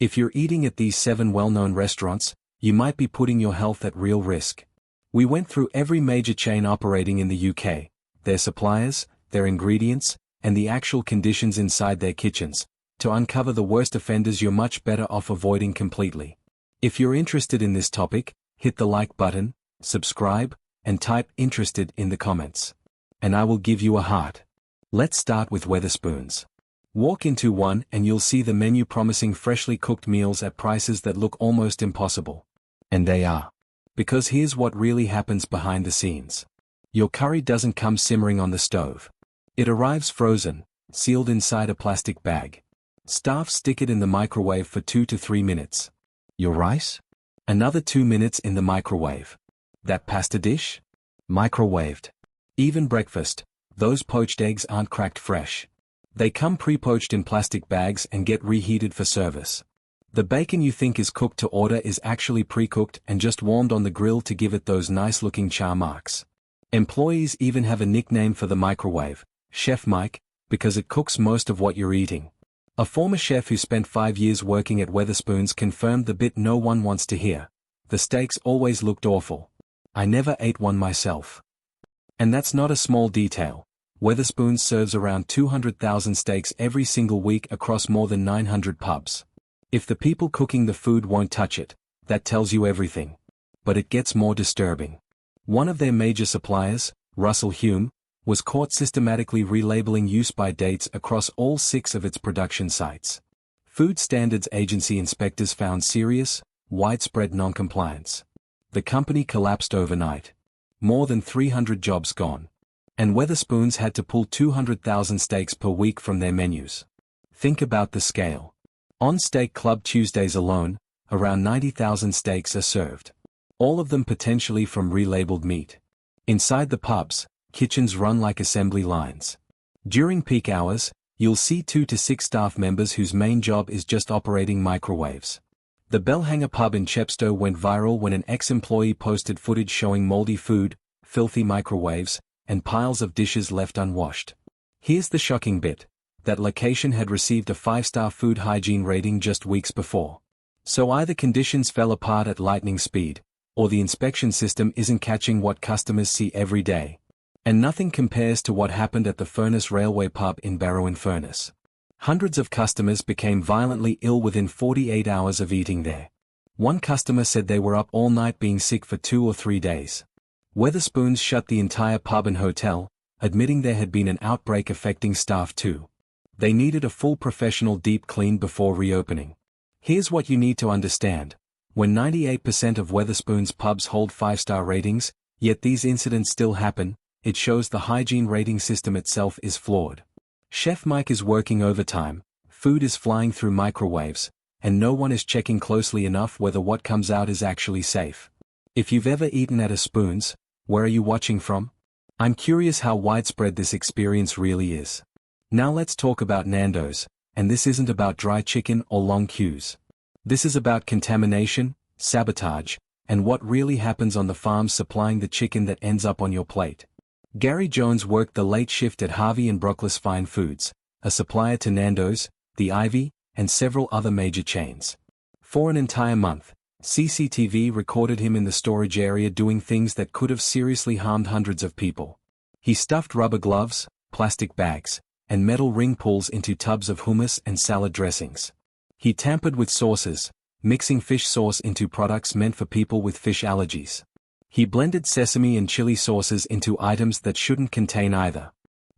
If you're eating at these 7 well-known restaurants, you might be putting your health at real risk. We went through every major chain operating in the UK, their suppliers, their ingredients, and the actual conditions inside their kitchens, to uncover the worst offenders you're much better off avoiding completely. If you're interested in this topic, hit the like button, subscribe, and type "interested" in the comments. And I will give you a heart. Let's start with Wetherspoons. Walk into one and you'll see the menu promising freshly cooked meals at prices that look almost impossible. And they are. Because here's what really happens behind the scenes. Your curry doesn't come simmering on the stove. It arrives frozen, sealed inside a plastic bag. Staff stick it in the microwave for 2 to 3 minutes. Your rice? Another 2 minutes in the microwave. That pasta dish? Microwaved. Even breakfast, those poached eggs aren't cracked fresh. They come pre-poached in plastic bags and get reheated for service. The bacon you think is cooked to order is actually pre-cooked and just warmed on the grill to give it those nice-looking char marks. Employees even have a nickname for the microwave, Chef Mike, because it cooks most of what you're eating. A former chef who spent 5 years working at Wetherspoons confirmed the bit no one wants to hear. The steaks always looked awful. I never ate one myself. And that's not a small detail. Wetherspoons serves around 200,000 steaks every single week across more than 900 pubs. If the people cooking the food won't touch it, that tells you everything. But it gets more disturbing. One of their major suppliers, Russell Hume, was caught systematically relabeling use-by dates across all 6 of its production sites. Food Standards Agency inspectors found serious, widespread non-compliance. The company collapsed overnight. More than 300 jobs gone. And Wetherspoons had to pull 200,000 steaks per week from their menus. Think about the scale. On Steak Club Tuesdays alone, around 90,000 steaks are served. All of them potentially from relabeled meat. Inside the pubs, kitchens run like assembly lines. During peak hours, you'll see 2 to 6 staff members whose main job is just operating microwaves. The Bellhanger pub in Chepstow went viral when an ex-employee posted footage showing moldy food, filthy microwaves, and piles of dishes left unwashed. Here's the shocking bit. That location had received a 5-star food hygiene rating just weeks before. So either conditions fell apart at lightning speed, or the inspection system isn't catching what customers see every day. And nothing compares to what happened at the Furness Railway pub in Barrow-in-Furness. Hundreds of customers became violently ill within 48 hours of eating there. One customer said they were up all night being sick for 2 or 3 days. Wetherspoons shut the entire pub and hotel, admitting there had been an outbreak affecting staff too. They needed a full professional deep clean before reopening. Here's what you need to understand. When 98% of Wetherspoons pubs hold 5-star ratings, yet these incidents still happen, it shows the hygiene rating system itself is flawed. Chef Mike is working overtime, food is flying through microwaves, and no one is checking closely enough whether what comes out is actually safe. If you've ever eaten at a Spoons, where are you watching from? I'm curious how widespread this experience really is. Now let's talk about Nando's, and this isn't about dry chicken or long queues. This is about contamination, sabotage, and what really happens on the farms supplying the chicken that ends up on your plate. Gary Jones worked the late shift at Harvey and Brooklyn's Fine Foods, a supplier to Nando's, the Ivy, and several other major chains. For an entire month, CCTV recorded him in the storage area doing things that could have seriously harmed hundreds of people. He stuffed rubber gloves, plastic bags, and metal ring pulls into tubs of hummus and salad dressings. He tampered with sauces, mixing fish sauce into products meant for people with fish allergies. He blended sesame and chili sauces into items that shouldn't contain either.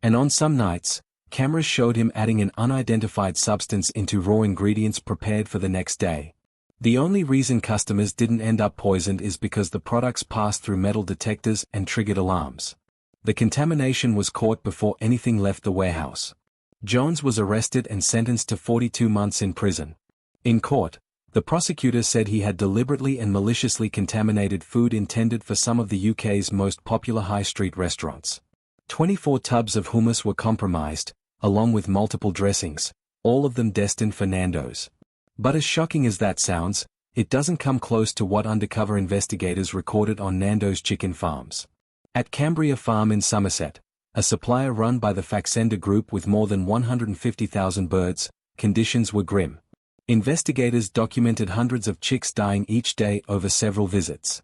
And on some nights, cameras showed him adding an unidentified substance into raw ingredients prepared for the next day. The only reason customers didn't end up poisoned is because the products passed through metal detectors and triggered alarms. The contamination was caught before anything left the warehouse. Jones was arrested and sentenced to 42 months in prison. In court, the prosecutor said he had deliberately and maliciously contaminated food intended for some of the UK's most popular high street restaurants. 24 tubs of hummus were compromised, along with multiple dressings, all of them destined for Nando's. But as shocking as that sounds, it doesn't come close to what undercover investigators recorded on Nando's chicken farms. At Cambria Farm in Somerset, a supplier run by the Faxenda Group with more than 150,000 birds, conditions were grim. Investigators documented hundreds of chicks dying each day over several visits.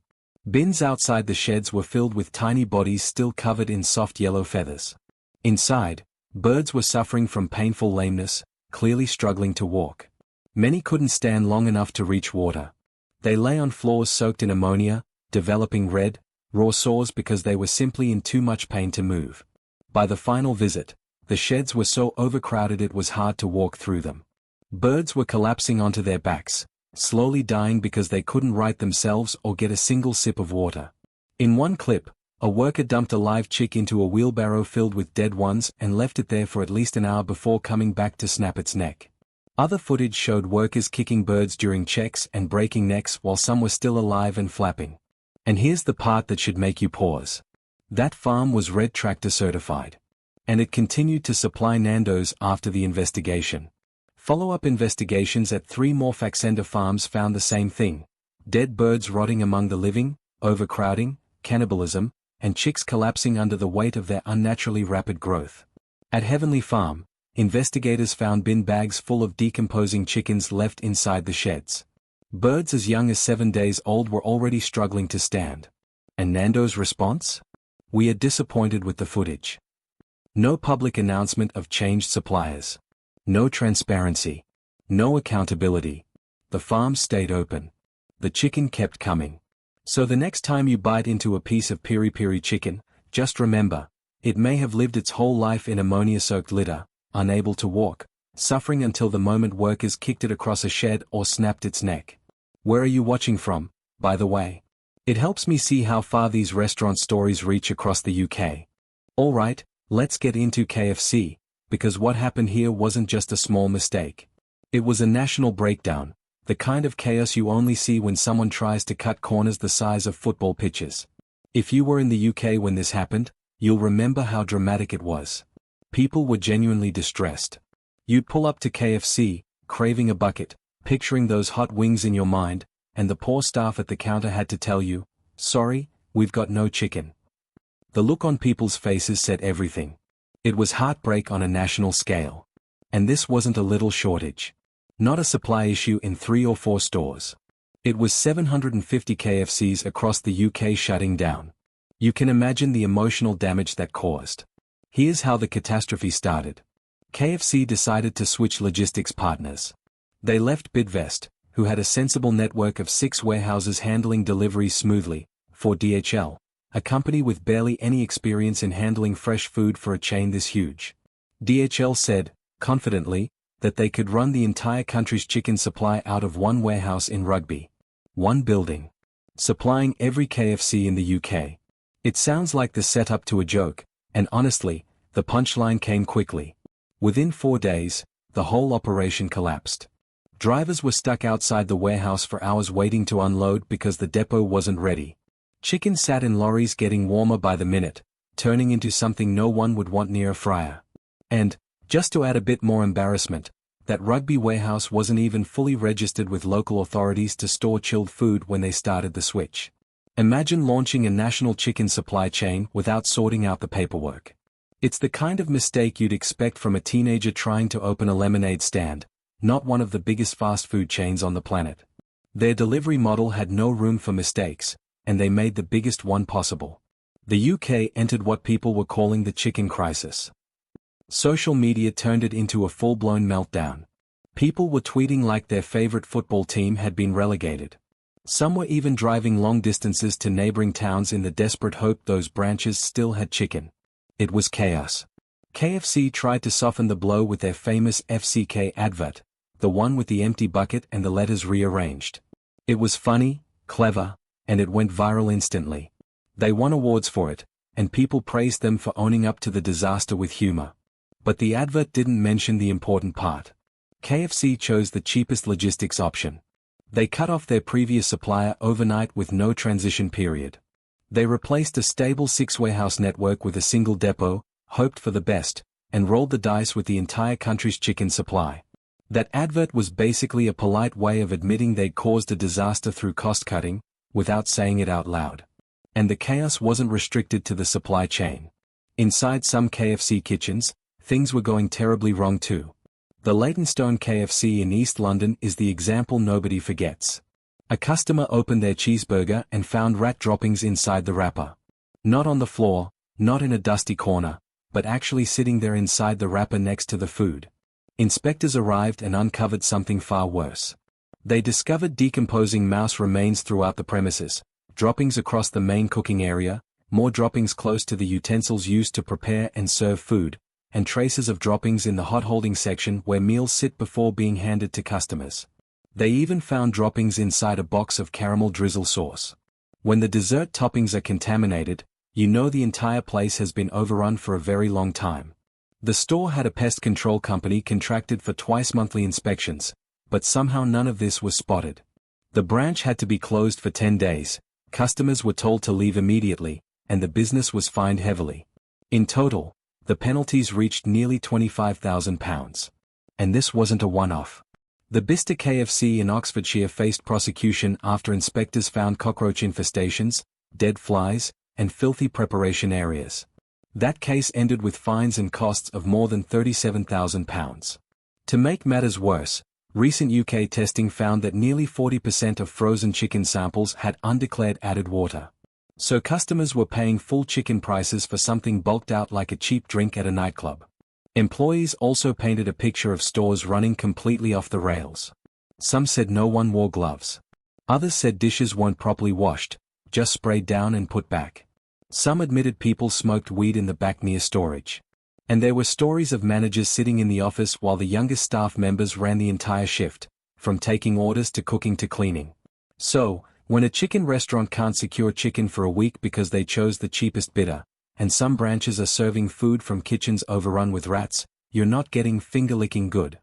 Bins outside the sheds were filled with tiny bodies still covered in soft yellow feathers. Inside, birds were suffering from painful lameness, clearly struggling to walk. Many couldn't stand long enough to reach water. They lay on floors soaked in ammonia, developing red, raw sores because they were simply in too much pain to move. By the final visit, the sheds were so overcrowded it was hard to walk through them. Birds were collapsing onto their backs, slowly dying because they couldn't right themselves or get a single sip of water. In one clip, a worker dumped a live chick into a wheelbarrow filled with dead ones and left it there for at least an hour before coming back to snap its neck. Other footage showed workers kicking birds during checks and breaking necks while some were still alive and flapping. And here's the part that should make you pause. That farm was Red Tractor certified. And it continued to supply Nando's after the investigation. Follow-up investigations at 3 more Faxenda farms found the same thing: dead birds rotting among the living, overcrowding, cannibalism, and chicks collapsing under the weight of their unnaturally rapid growth. At Heavenly Farm, investigators found bin bags full of decomposing chickens left inside the sheds. Birds as young as 7 days old were already struggling to stand. And Nando's response? We are disappointed with the footage. No public announcement of changed suppliers. No transparency. No accountability. The farm stayed open. The chicken kept coming. So the next time you bite into a piece of piri-piri chicken, just remember, it may have lived its whole life in ammonia-soaked litter, unable to walk, suffering until the moment workers kicked it across a shed or snapped its neck. Where are you watching from, by the way? It helps me see how far these restaurant stories reach across the UK. Alright, let's get into KFC, because what happened here wasn't just a small mistake. It was a national breakdown, the kind of chaos you only see when someone tries to cut corners the size of football pitches. If you were in the UK when this happened, you'll remember how dramatic it was. People were genuinely distressed. You'd pull up to KFC, craving a bucket, picturing those hot wings in your mind, and the poor staff at the counter had to tell you, "Sorry, we've got no chicken." The look on people's faces said everything. It was heartbreak on a national scale. And this wasn't a little shortage. Not a supply issue in 3 or 4 stores. It was 750 KFCs across the UK shutting down. You can imagine the emotional damage that caused. Here's how the catastrophe started. KFC decided to switch logistics partners. They left Bidvest, who had a sensible network of 6 warehouses handling deliveries smoothly, for DHL, a company with barely any experience in handling fresh food for a chain this huge. DHL said, confidently, that they could run the entire country's chicken supply out of one warehouse in Rugby. One building. Supplying every KFC in the UK. It sounds like the setup to a joke, and honestly, the punchline came quickly. Within 4 days, the whole operation collapsed. Drivers were stuck outside the warehouse for hours waiting to unload because the depot wasn't ready. Chicken sat in lorries getting warmer by the minute, turning into something no one would want near a fryer. And, just to add a bit more embarrassment, that Rugby warehouse wasn't even fully registered with local authorities to store chilled food when they started the switch. Imagine launching a national chicken supply chain without sorting out the paperwork. It's the kind of mistake you'd expect from a teenager trying to open a lemonade stand, not one of the biggest fast food chains on the planet. Their delivery model had no room for mistakes, and they made the biggest one possible. The UK entered what people were calling the chicken crisis. Social media turned it into a full-blown meltdown. People were tweeting like their favorite football team had been relegated. Some were even driving long distances to neighboring towns in the desperate hope those branches still had chicken. It was chaos. KFC tried to soften the blow with their famous FCK advert, the one with the empty bucket and the letters rearranged. It was funny, clever, and it went viral instantly. They won awards for it, and people praised them for owning up to the disaster with humor. But the advert didn't mention the important part. KFC chose the cheapest logistics option. They cut off their previous supplier overnight with no transition period. They replaced a stable 6-warehouse network with a single depot, hoped for the best, and rolled the dice with the entire country's chicken supply. That advert was basically a polite way of admitting they'd caused a disaster through cost-cutting, without saying it out loud. And the chaos wasn't restricted to the supply chain. Inside some KFC kitchens, things were going terribly wrong too. The Leytonstone KFC in East London is the example nobody forgets. A customer opened their cheeseburger and found rat droppings inside the wrapper. Not on the floor, not in a dusty corner, but actually sitting there inside the wrapper next to the food. Inspectors arrived and uncovered something far worse. They discovered decomposing mouse remains throughout the premises, droppings across the main cooking area, more droppings close to the utensils used to prepare and serve food, and traces of droppings in the hot holding section where meals sit before being handed to customers. They even found droppings inside a box of caramel drizzle sauce. When the dessert toppings are contaminated, you know the entire place has been overrun for a very long time. The store had a pest control company contracted for twice-monthly inspections, but somehow none of this was spotted. The branch had to be closed for 10 days, customers were told to leave immediately, and the business was fined heavily. In total, the penalties reached nearly £25,000. And this wasn't a one-off. The Bicester KFC in Oxfordshire faced prosecution after inspectors found cockroach infestations, dead flies, and filthy preparation areas. That case ended with fines and costs of more than £37,000. To make matters worse, recent UK testing found that nearly 40% of frozen chicken samples had undeclared added water. So customers were paying full chicken prices for something bulked out like a cheap drink at a nightclub. Employees also painted a picture of stores running completely off the rails. Some said no one wore gloves. Others said dishes weren't properly washed, just sprayed down and put back. Some admitted people smoked weed in the back near storage. And there were stories of managers sitting in the office while the youngest staff members ran the entire shift, from taking orders to cooking to cleaning. So, when a chicken restaurant can't secure chicken for a week because they chose the cheapest bidder, and some branches are serving food from kitchens overrun with rats, you're not getting finger-licking good.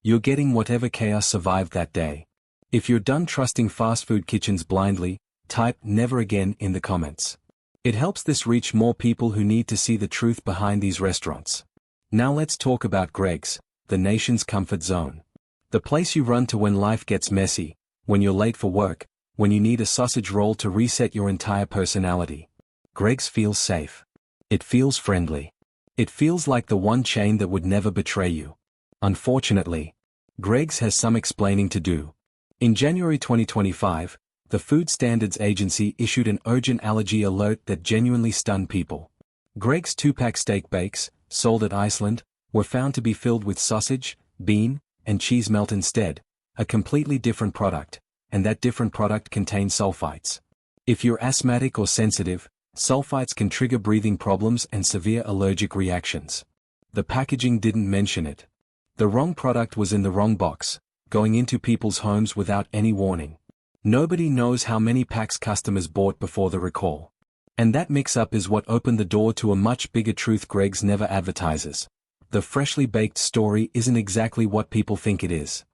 You're getting whatever chaos survived that day. If you're done trusting fast food kitchens blindly, type "never again" in the comments. It helps this reach more people who need to see the truth behind these restaurants. Now let's talk about Greggs, the nation's comfort zone. The place you run to when life gets messy, when you're late for work, when you need a sausage roll to reset your entire personality. Greggs feels safe. It feels friendly. It feels like the one chain that would never betray you. Unfortunately, Greggs has some explaining to do. In January 2025, the Food Standards Agency issued an urgent allergy alert that genuinely stunned people. Greggs 2-pack steak bakes, sold at Iceland, were found to be filled with sausage, bean, and cheese melt instead, a completely different product, and that different product contained sulfites. If you're asthmatic or sensitive, sulfites can trigger breathing problems and severe allergic reactions. The packaging didn't mention it. The wrong product was in the wrong box, going into people's homes without any warning. Nobody knows how many packs customers bought before the recall. And that mix-up is what opened the door to a much bigger truth Greggs never advertises. The freshly baked story isn't exactly what people think it is.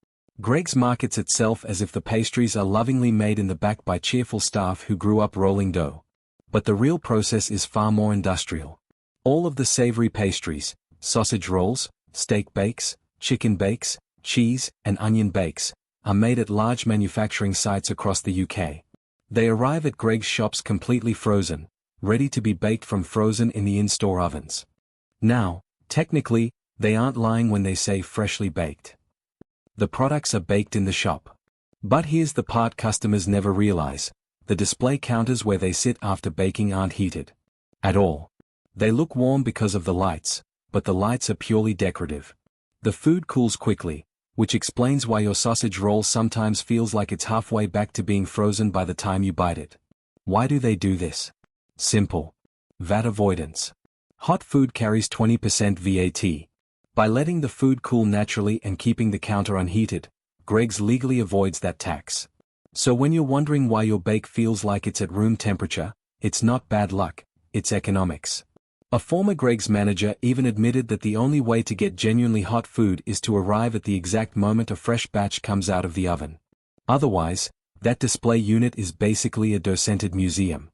Greggs markets itself as if the pastries are lovingly made in the back by cheerful staff who grew up rolling dough. But the real process is far more industrial. All of the savory pastries, sausage rolls, steak bakes, chicken bakes, cheese, and onion bakes, are made at large manufacturing sites across the UK. They arrive at Greggs shops completely frozen, ready to be baked from frozen in the in-store ovens. Now, technically, they aren't lying when they say freshly baked. The products are baked in the shop. But here's the part customers never realize. The display counters where they sit after baking aren't heated at all. They look warm because of the lights, but the lights are purely decorative. The food cools quickly, which explains why your sausage roll sometimes feels like it's halfway back to being frozen by the time you bite it. Why do they do this? Simple. VAT avoidance. Hot food carries 20% VAT. By letting the food cool naturally and keeping the counter unheated, Greggs legally avoids that tax. So when you're wondering why your bake feels like it's at room temperature, it's not bad luck, it's economics. A former Greggs manager even admitted that the only way to get genuinely hot food is to arrive at the exact moment a fresh batch comes out of the oven. Otherwise, that display unit is basically a docented museum.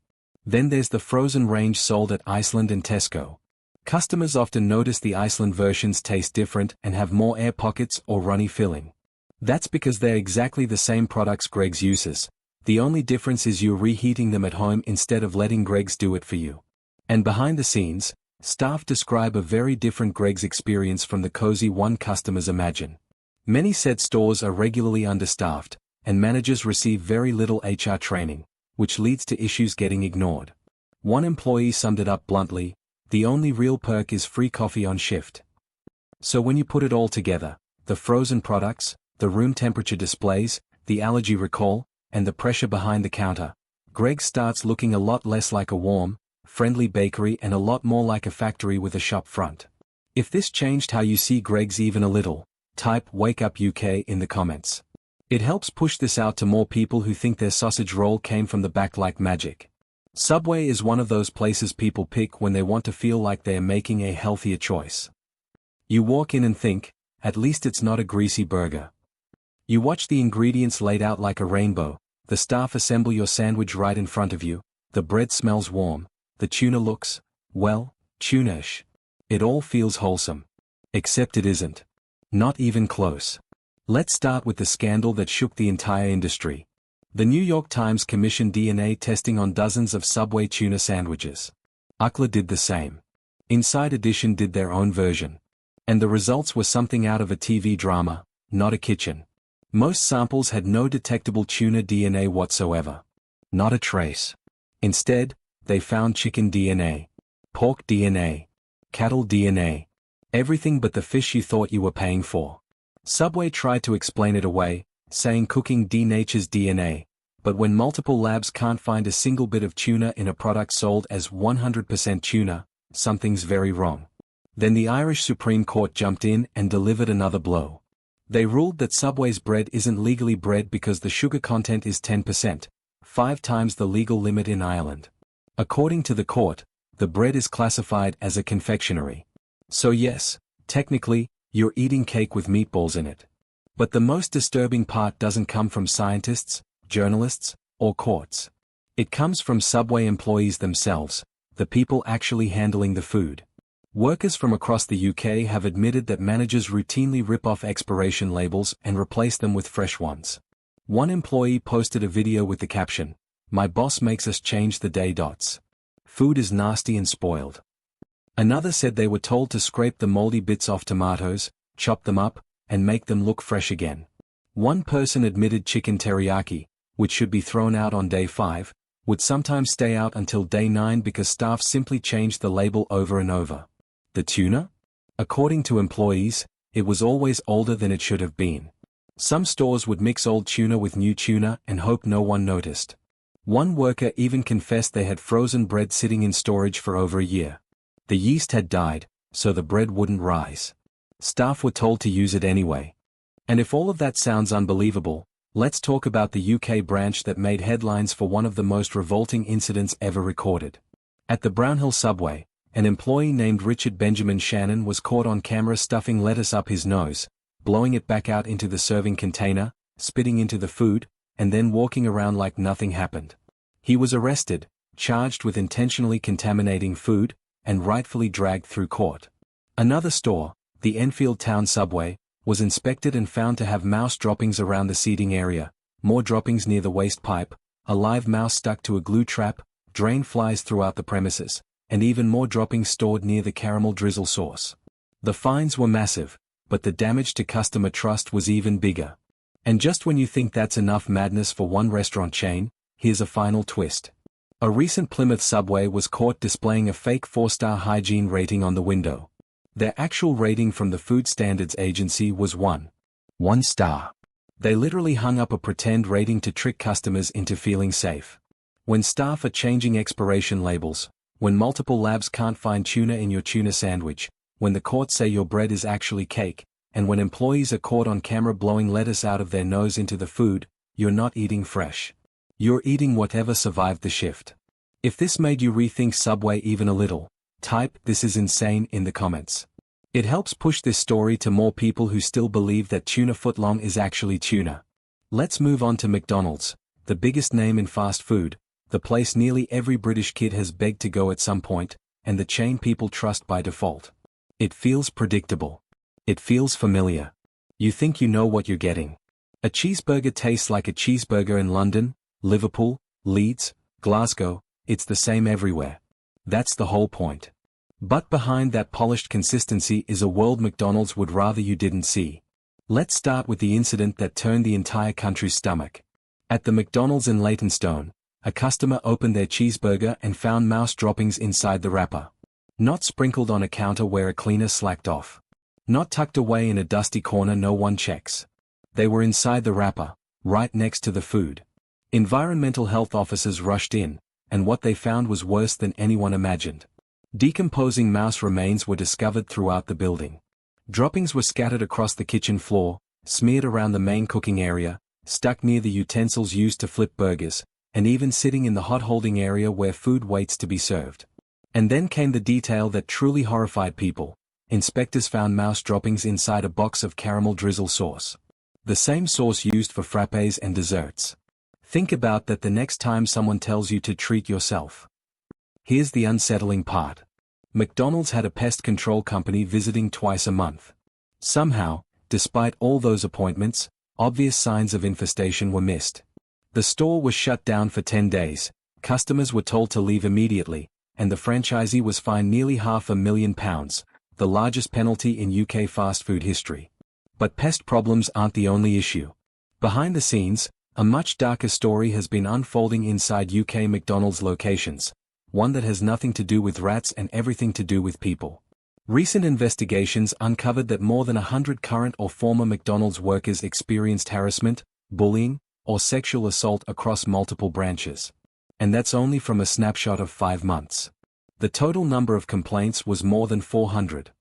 Then there's the frozen range sold at Iceland and Tesco. Customers often notice the Iceland versions taste different and have more air pockets or runny filling. That's because they're exactly the same products Greggs uses. The only difference is you're reheating them at home instead of letting Greggs do it for you. And behind the scenes, Staff describe a very different Greg's experience from the cozy one customers imagine. Many said stores are regularly understaffed, and managers receive very little HR training, which leads to issues getting ignored. One employee summed it up bluntly: the only real perk is free coffee on shift. So when you put it all together, the frozen products, the room temperature displays, the allergy recall, and the pressure behind the counter, Greg starts looking a lot less like a warm, friendly bakery and a lot more like a factory with a shop front. If this changed how you see Greg's even a little, type "Wake Up UK" in the comments. It helps push this out to more people who think their sausage roll came from the back like magic. Subway is one of those places people pick when they want to feel like they are making a healthier choice. You walk in and think, at least it's not a greasy burger. You watch the ingredients laid out like a rainbow, the staff assemble your sandwich right in front of you, the bread smells warm, the tuna looks, well, tuna-ish. It all feels wholesome. Except it isn't. Not even close. Let's start with the scandal that shook the entire industry. The New York Times commissioned DNA testing on dozens of Subway tuna sandwiches. UCLA did the same. Inside Edition did their own version. And the results were something out of a TV drama, not a kitchen. Most samples had no detectable tuna DNA whatsoever. Not a trace. Instead, they found chicken DNA, pork DNA, cattle DNA, everything but the fish you thought you were paying for. Subway tried to explain it away, saying cooking denatures DNA, but when multiple labs can't find a single bit of tuna in a product sold as 100% tuna, something's very wrong. Then the Irish Supreme Court jumped in and delivered another blow. They ruled that Subway's bread isn't legally bread because the sugar content is 10%, 5 times the legal limit in Ireland. According to the court, the bread is classified as a confectionery. So yes, technically, you're eating cake with meatballs in it. But the most disturbing part doesn't come from scientists, journalists, or courts. It comes from Subway employees themselves, the people actually handling the food. Workers from across the UK have admitted that managers routinely rip off expiration labels and replace them with fresh ones. One employee posted a video with the caption, "My boss makes us change the day dots. Food is nasty and spoiled." Another said they were told to scrape the moldy bits off tomatoes, chop them up, and make them look fresh again. One person admitted chicken teriyaki, which should be thrown out on day 5, would sometimes stay out until day 9 because staff simply changed the label over and over. The tuna? According to employees, it was always older than it should have been. Some stores would mix old tuna with new tuna and hope no one noticed. One worker even confessed they had frozen bread sitting in storage for over a year. The yeast had died, so the bread wouldn't rise. Staff were told to use it anyway. And if all of that sounds unbelievable, let's talk about the UK branch that made headlines for one of the most revolting incidents ever recorded. At the Brownhill subway, an employee named Richard Benjamin Shannon was caught on camera stuffing lettuce up his nose, blowing it back out into the serving container, spitting into the food, and then walking around like nothing happened. He was arrested, charged with intentionally contaminating food, and rightfully dragged through court. Another store, the Enfield Town subway, was inspected and found to have mouse droppings around the seating area, more droppings near the waste pipe, a live mouse stuck to a glue trap, drain flies throughout the premises, and even more droppings stored near the caramel drizzle sauce. The fines were massive, but the damage to customer trust was even bigger. And just when you think that's enough madness for one restaurant chain, here's a final twist. A recent Plymouth subway was caught displaying a fake 4-star hygiene rating on the window. Their actual rating from the Food Standards Agency was 1 star. They literally hung up a pretend rating to trick customers into feeling safe. When staff are changing expiration labels, when multiple labs can't find tuna in your tuna sandwich, when the courts say your bread is actually cake, and when employees are caught on camera blowing lettuce out of their nose into the food, you're not eating fresh. You're eating whatever survived the shift. If this made you rethink Subway even a little, type "This is insane" in the comments. It helps push this story to more people who still believe that tuna footlong is actually tuna. Let's move on to McDonald's, the biggest name in fast food, the place nearly every British kid has begged to go at some point, and the chain people trust by default. It feels predictable. It feels familiar. You think you know what you're getting. A cheeseburger tastes like a cheeseburger in London, Liverpool, Leeds, Glasgow. It's the same everywhere. That's the whole point. But behind that polished consistency is a world McDonald's would rather you didn't see. Let's start with the incident that turned the entire country's stomach. At the McDonald's in Leytonstone, a customer opened their cheeseburger and found mouse droppings inside the wrapper. Not sprinkled on a counter where a cleaner slacked off. Not tucked away in a dusty corner no one checks. They were inside the wrapper, right next to the food. Environmental health officers rushed in, and what they found was worse than anyone imagined. Decomposing mouse remains were discovered throughout the building. Droppings were scattered across the kitchen floor, smeared around the main cooking area, stuck near the utensils used to flip burgers, and even sitting in the hot holding area where food waits to be served. And then came the detail that truly horrified people. Inspectors found mouse droppings inside a box of caramel drizzle sauce. The same sauce used for frappes and desserts. Think about that the next time someone tells you to treat yourself. Here's the unsettling part. McDonald's had a pest control company visiting twice a month. Somehow, despite all those appointments, obvious signs of infestation were missed. The store was shut down for 10 days, customers were told to leave immediately, and the franchisee was fined nearly £500,000, the largest penalty in UK fast food history. But pest problems aren't the only issue. Behind the scenes, a much darker story has been unfolding inside UK McDonald's locations, one that has nothing to do with rats and everything to do with people. Recent investigations uncovered that more than 100 current or former McDonald's workers experienced harassment, bullying, or sexual assault across multiple branches. And that's only from a snapshot of 5 months. The total number of complaints was more than 400.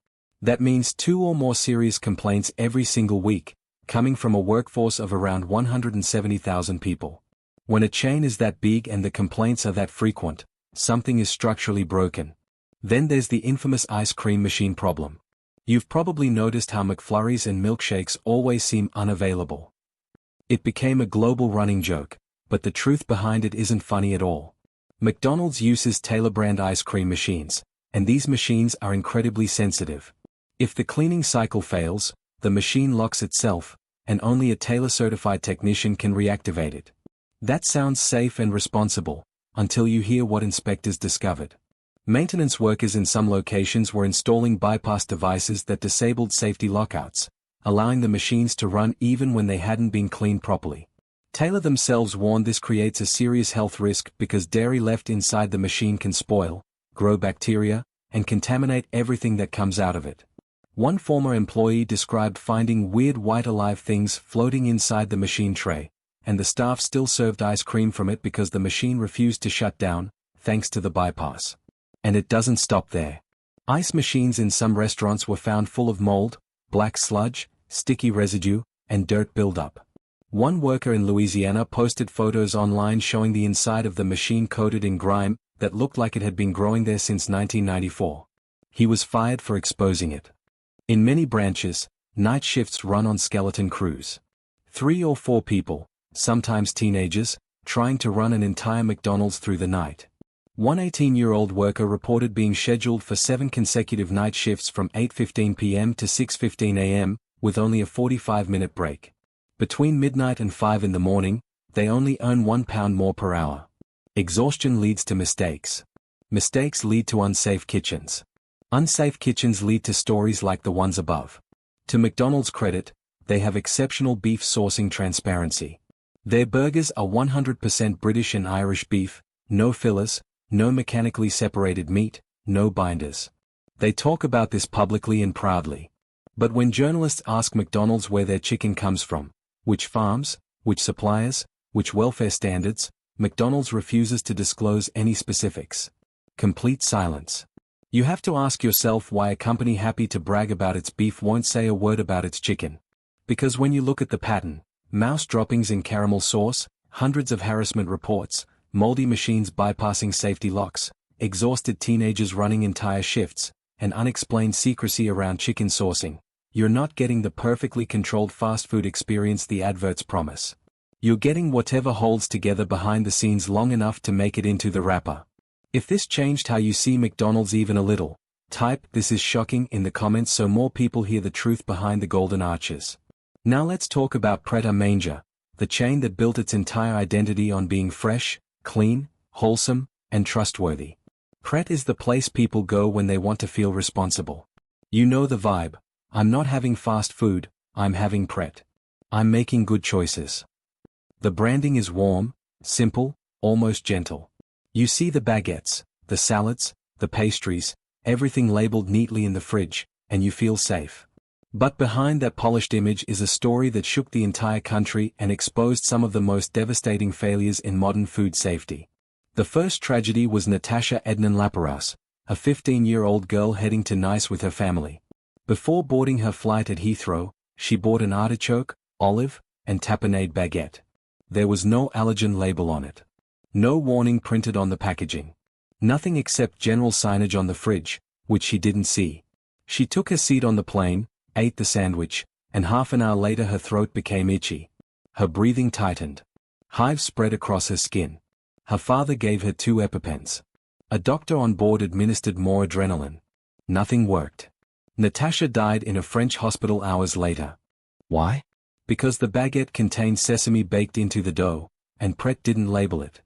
That means 2 or more serious complaints every single week, coming from a workforce of around 170,000 people. When a chain is that big and the complaints are that frequent, something is structurally broken. Then there's the infamous ice cream machine problem. You've probably noticed how McFlurries and milkshakes always seem unavailable. It became a global running joke, but the truth behind it isn't funny at all. McDonald's uses Taylor-brand ice cream machines, and these machines are incredibly sensitive. If the cleaning cycle fails, the machine locks itself, and only a Taylor-certified technician can reactivate it. That sounds safe and responsible, until you hear what inspectors discovered. Maintenance workers in some locations were installing bypass devices that disabled safety lockouts, allowing the machines to run even when they hadn't been cleaned properly. Taylor themselves warned this creates a serious health risk because dairy left inside the machine can spoil, grow bacteria, and contaminate everything that comes out of it. One former employee described finding weird white alive things floating inside the machine tray, and the staff still served ice cream from it because the machine refused to shut down, thanks to the bypass. And it doesn't stop there. Ice machines in some restaurants were found full of mold, black sludge, sticky residue, and dirt buildup. One worker in Louisiana posted photos online showing the inside of the machine coated in grime that looked like it had been growing there since 1994. He was fired for exposing it. In many branches, night shifts run on skeleton crews. 3 or 4 people, sometimes teenagers, trying to run an entire McDonald's through the night. One 18-year-old worker reported being scheduled for 7 consecutive night shifts from 8:15 p.m. to 6:15 a.m., with only a 45-minute break. Between midnight and 5 in the morning, they only earn £1 more per hour. Exhaustion leads to mistakes. Mistakes lead to unsafe kitchens. Unsafe kitchens lead to stories like the ones above. To McDonald's credit, they have exceptional beef sourcing transparency. Their burgers are 100% British and Irish beef, no fillers, no mechanically separated meat, no binders. They talk about this publicly and proudly. But when journalists ask McDonald's where their chicken comes from, which farms, which suppliers, which welfare standards, McDonald's refuses to disclose any specifics. Complete silence. You have to ask yourself why a company happy to brag about its beef won't say a word about its chicken. Because when you look at the pattern, mouse droppings in caramel sauce, hundreds of harassment reports, moldy machines bypassing safety locks, exhausted teenagers running entire shifts, and unexplained secrecy around chicken sourcing, you're not getting the perfectly controlled fast food experience the adverts promise. You're getting whatever holds together behind the scenes long enough to make it into the wrapper. If this changed how you see McDonald's even a little, type "This is shocking" in the comments so more people hear the truth behind the golden arches. Now let's talk about Pret a Manger, the chain that built its entire identity on being fresh, clean, wholesome, and trustworthy. Pret is the place people go when they want to feel responsible. You know the vibe. I'm not having fast food, I'm having Pret. I'm making good choices. The branding is warm, simple, almost gentle. You see the baguettes, the salads, the pastries, everything labeled neatly in the fridge, and you feel safe. But behind that polished image is a story that shook the entire country and exposed some of the most devastating failures in modern food safety. The first tragedy was Natasha Ednan Lapouras, a 15-year-old girl heading to Nice with her family. Before boarding her flight at Heathrow, she bought an artichoke, olive, and tapenade baguette. There was no allergen label on it. No warning printed on the packaging. Nothing except general signage on the fridge, which she didn't see. She took her seat on the plane, ate the sandwich, and half an hour later her throat became itchy. Her breathing tightened. Hives spread across her skin. Her father gave her 2 EpiPens. A doctor on board administered more adrenaline. Nothing worked. Natasha died in a French hospital hours later. Why? Because the baguette contained sesame baked into the dough, and Pret didn't label it.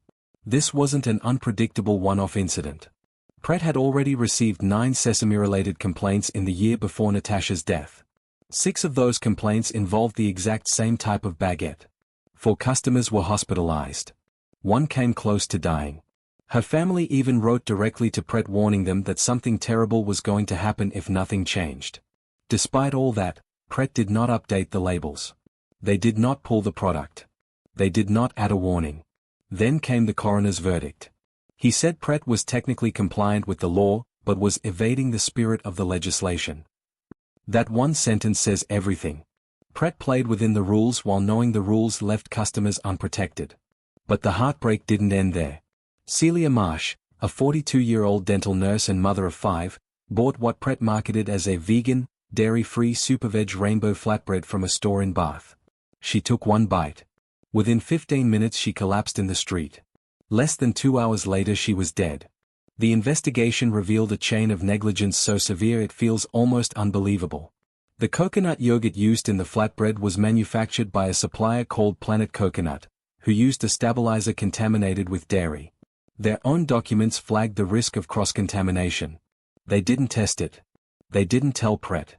This wasn't an unpredictable one-off incident. Pret had already received 9 sesame-related complaints in the year before Natasha's death. 6 of those complaints involved the exact same type of baguette. 4 customers were hospitalized. 1 came close to dying. Her family even wrote directly to Pret warning them that something terrible was going to happen if nothing changed. Despite all that, Pret did not update the labels. They did not pull the product. They did not add a warning. Then came the coroner's verdict. He said Pret was technically compliant with the law, but was evading the spirit of the legislation. That one sentence says everything. Pret played within the rules while knowing the rules left customers unprotected. But the heartbreak didn't end there. Celia Marsh, a 42-year-old dental nurse and mother of 5, bought what Pret marketed as a vegan, dairy-free superveg rainbow flatbread from a store in Bath. She took 1 bite. Within 15 minutes she collapsed in the street. Less than 2 hours later she was dead. The investigation revealed a chain of negligence so severe it feels almost unbelievable. The coconut yogurt used in the flatbread was manufactured by a supplier called Planet Coconut, who used a stabilizer contaminated with dairy. Their own documents flagged the risk of cross-contamination. They didn't test it. They didn't tell Pret.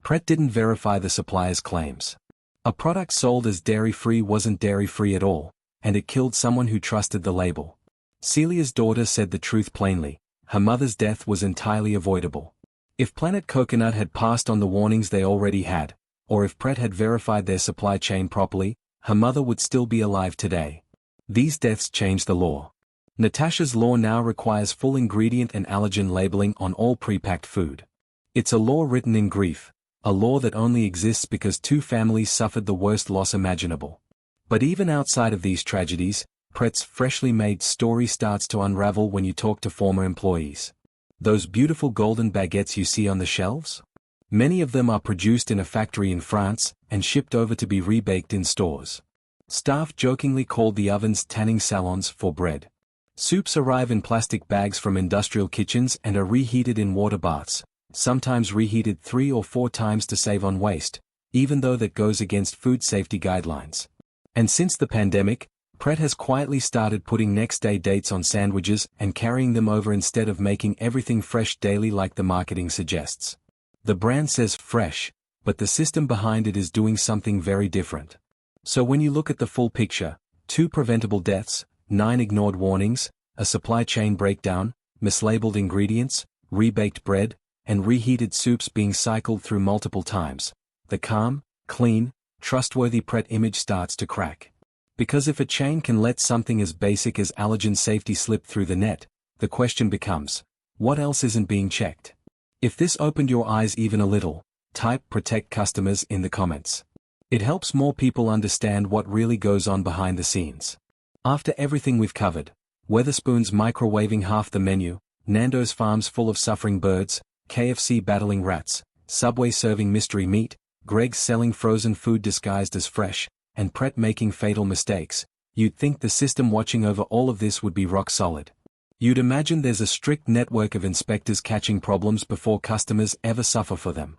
Pret didn't verify the supplier's claims. A product sold as dairy-free wasn't dairy-free at all, and it killed someone who trusted the label. Celia's daughter said the truth plainly: her mother's death was entirely avoidable. If Planet Coconut had passed on the warnings they already had, or if Pret had verified their supply chain properly, her mother would still be alive today. These deaths changed the law. Natasha's law now requires full ingredient and allergen labeling on all pre-packed food. It's a law written in grief, a law that only exists because 2 families suffered the worst loss imaginable. But even outside of these tragedies, Pret's freshly made story starts to unravel when you talk to former employees. Those beautiful golden baguettes you see on the shelves? Many of them are produced in a factory in France and shipped over to be rebaked in stores. Staff jokingly called the ovens tanning salons for bread. Soups arrive in plastic bags from industrial kitchens and are reheated in water baths, sometimes reheated 3 or 4 times to save on waste, even though that goes against food safety guidelines. And since the pandemic, Pret has quietly started putting next-day dates on sandwiches and carrying them over instead of making everything fresh daily like the marketing suggests. The brand says fresh, but the system behind it is doing something very different. So when you look at the full picture, 2 preventable deaths, 9 ignored warnings, a supply chain breakdown, mislabeled ingredients, rebaked bread, and reheated soups being cycled through multiple times, the calm, clean, trustworthy Pret image starts to crack. Because if a chain can let something as basic as allergen safety slip through the net, the question becomes, what else isn't being checked? If this opened your eyes even a little, type "protect customers" in the comments. It helps more people understand what really goes on behind the scenes. After everything we've covered, Wetherspoon's microwaving half the menu, Nando's farms full of suffering birds, KFC battling rats, Subway serving mystery meat, Greg's selling frozen food disguised as fresh, and Pret making fatal mistakes, you'd think the system watching over all of this would be rock solid. You'd imagine there's a strict network of inspectors catching problems before customers ever suffer for them.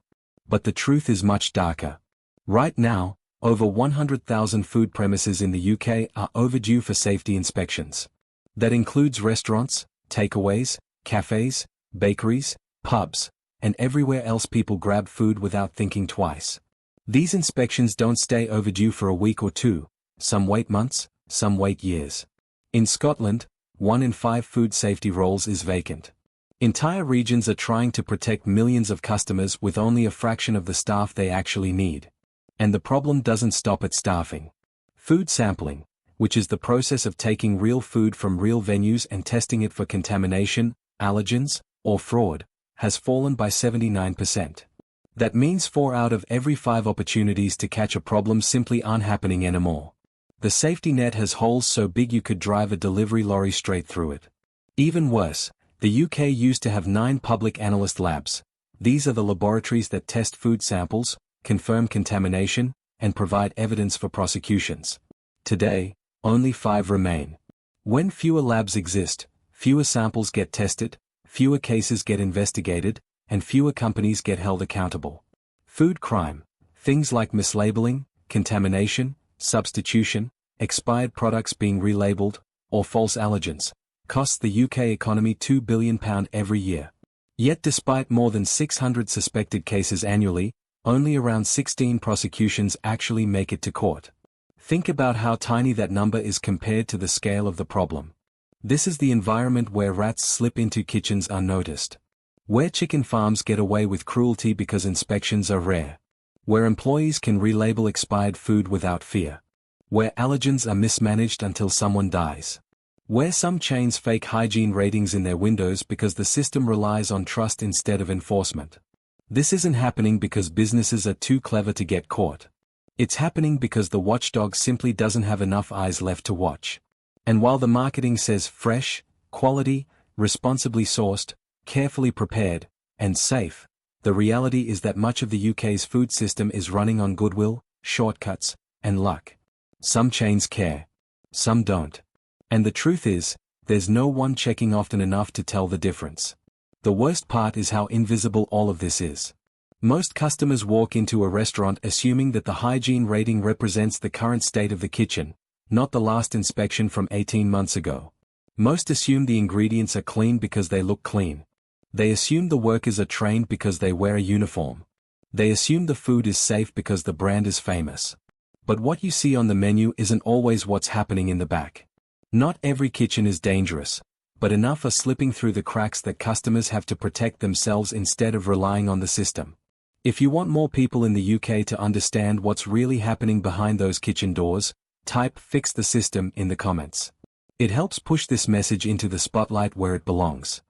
But the truth is much darker. Right now, over 100,000 food premises in the UK are overdue for safety inspections. That includes restaurants, takeaways, cafes, bakeries, pubs, and everywhere else people grab food without thinking twice. These inspections don't stay overdue for a week or two, some wait months, some wait years. In Scotland, 1 in 5 food safety roles is vacant. Entire regions are trying to protect millions of customers with only a fraction of the staff they actually need. And the problem doesn't stop at staffing. Food sampling, which is the process of taking real food from real venues and testing it for contamination, allergens, or fraud, has fallen by 79%. That means 4 out of every 5 opportunities to catch a problem simply aren't happening anymore. The safety net has holes so big you could drive a delivery lorry straight through it. Even worse, the UK used to have 9 public analyst labs. These are the laboratories that test food samples, confirm contamination, and provide evidence for prosecutions. Today, only 5 remain. When fewer labs exist, fewer samples get tested, fewer cases get investigated, and fewer companies get held accountable. Food crime, things like mislabeling, contamination, substitution, expired products being relabeled, or false allergens, costs the UK economy £2 billion every year. Yet despite more than 600 suspected cases annually, only around 16 prosecutions actually make it to court. Think about how tiny that number is compared to the scale of the problem. This is the environment where rats slip into kitchens unnoticed. Where chicken farms get away with cruelty because inspections are rare. Where employees can relabel expired food without fear. Where allergens are mismanaged until someone dies. Where some chains fake hygiene ratings in their windows because the system relies on trust instead of enforcement. This isn't happening because businesses are too clever to get caught. It's happening because the watchdog simply doesn't have enough eyes left to watch. And while the marketing says fresh, quality, responsibly sourced, carefully prepared, and safe, the reality is that much of the UK's food system is running on goodwill, shortcuts, and luck. Some chains care. Some don't. And the truth is, there's no one checking often enough to tell the difference. The worst part is how invisible all of this is. Most customers walk into a restaurant assuming that the hygiene rating represents the current state of the kitchen, not the last inspection from 18 months ago. Most assume the ingredients are clean because they look clean. They assume the workers are trained because they wear a uniform. They assume the food is safe because the brand is famous. But what you see on the menu isn't always what's happening in the back. Not every kitchen is dangerous, but enough are slipping through the cracks that customers have to protect themselves instead of relying on the system. If you want more people in the UK to understand what's really happening behind those kitchen doors, type "fix the system" in the comments. It helps push this message into the spotlight where it belongs.